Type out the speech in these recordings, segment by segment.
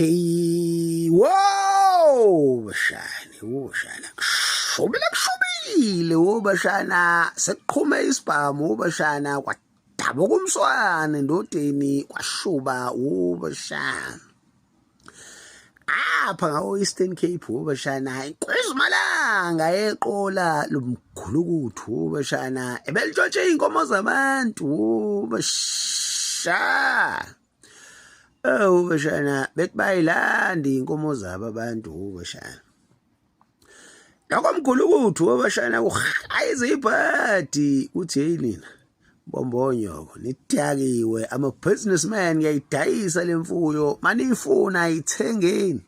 Hey, wow, bashana, kushubile, bashana, sekuqhume isibhamu, bashana, kwadabuka umswane endodeni, kwashuba, bashana. Apha ngawo-Eastern Cape, bashana, inkwezumalanga yeqola lomgulukuthu, bashana, ebelitshontshe iy'nkomo zabantu, bashana. Bashana, bethi bayilanda iy'nkomo zabo abantu, bashana. Lokho mgulukuthu, bashana, uhayiza ibhadi, uthi hey nina, bombonyoko, nidakiwe, ama-businessman ngiyayidayisa le mfuyo, maniyifuna ayithengeni.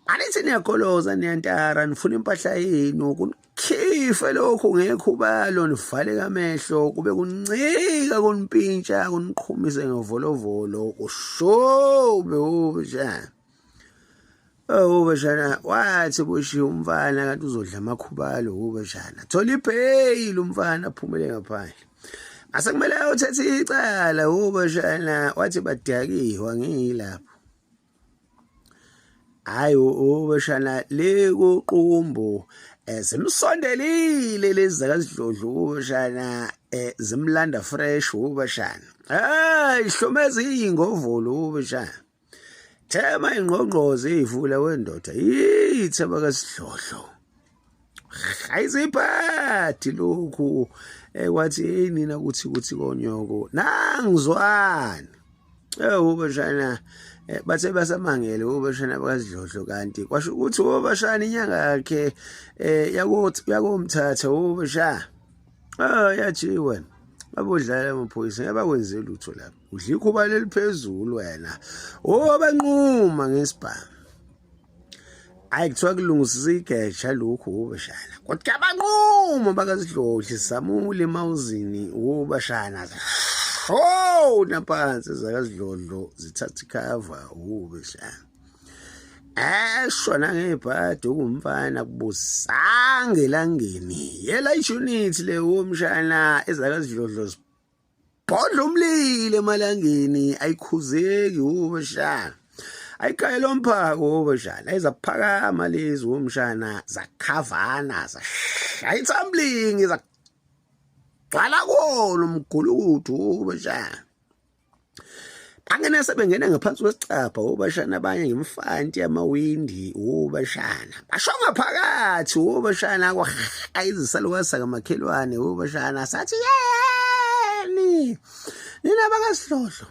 Anithi niyagoloza, niyantara, nifuna impahla yenu, kunikhife lokhu ngekhubalo, nivaleke amehlo, kube kuncika, kunimpintsha, kuniqhumise ngevolovolo, kushube, bashana. Bashana, wathi kushiya umfana kanti uzodla amakhubalo, bashana. Thola ipheyili umfana aphumele ngaphandle. Ase kumele ayothatha icala, bashana, wathi badakiwe ngiyilapho. Hayi, bashana, le kuqumbu zimsondelile lezi zakasidlodlo, bashana, zimlanda fresh, bashana. Hayi, hlomeza iy'ngovolo, bashana. Thema ingqongqoze ivula wendoda, yitheba kasidlodlo. Hayiza ibhadi lokhu, kwathi hey nina kuthi konyoko, nangizwani. Bashana, bathe basamangele, bashana bakasidlodlo kanti kwasho ukuthi, bashana, inyanga yakhe yakomthatha, bashana. Yathi wena, babodlala amaphoyisa, ngabakwenzela utho lapho. Udla ikhuba leliphezulu wena. Banquma ngesibhamu. Hayi kuthiwa kulungisisa igeja lokhu, bashana. Kodwa banquma bakasidlodlo samule emawuzini, bashana. Naphansi zakasidlodlo zithatha ikhava, bashana. Shona ngebhadi okumfana kubusanga elangeni. Yela ishunithi le mshana ezakasidlodlo zibhodla umlilo emalangeni, ayikhuzeki, bashana. Ayikayela umphako, bashana, ezaphakama lezi, mshana, zakhavana, zashaya ithamblingi, zagcwala kolo mgulukuthu, bashana. Bangena sebengena ngaphansi kwesicapha, bashana, abanye ngemfanti yamawindi, bashana. Basho ngaphakathi, bashana, kwahayizisa lokasa kamakhelwane, bashana, sathi yeni, nina bakasidlodlo.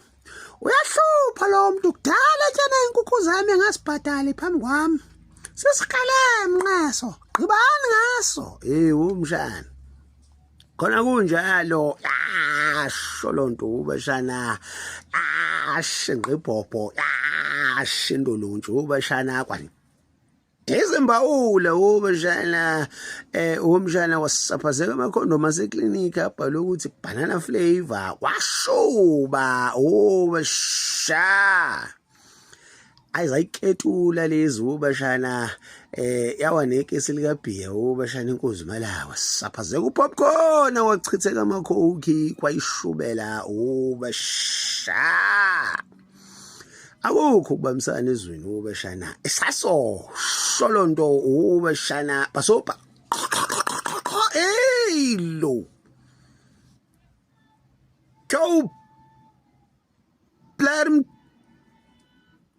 Uyahlupha lo muntu kudala tshana inkukhu zami engasibhadali phambi kwami. Sisikale mnqaso, qhibani ngaso. Mshana. Khona kunjalo, sholonto, bashana, shenqibhobho, shendoluntshu, bashana, kwani. Izimbawula, bashana, umshana wasaphazeka amakhondomu aseklinikhi abhalwe ukuthi banana flavor, washuba, bashana. Ayizayiketula lezi, bashana, yawa nekesi likabhiya, bashana, inkozi malawa, saphazeka upopcorn, wachitheka amakhokhi, kwayishubela, bashana. Akukho ukubambisana ezweni, bashana. Isaso sholonto, bashana, basopa. Lo. Go. Blam.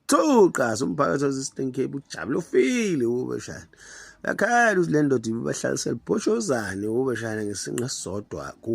Thuqa somphakathi wase-Eastern Cape ujabule ufile, bashana. Bakhala uzile ndoda bahlalisela ibhoshozane, bashana, ngesinqa sodwa ku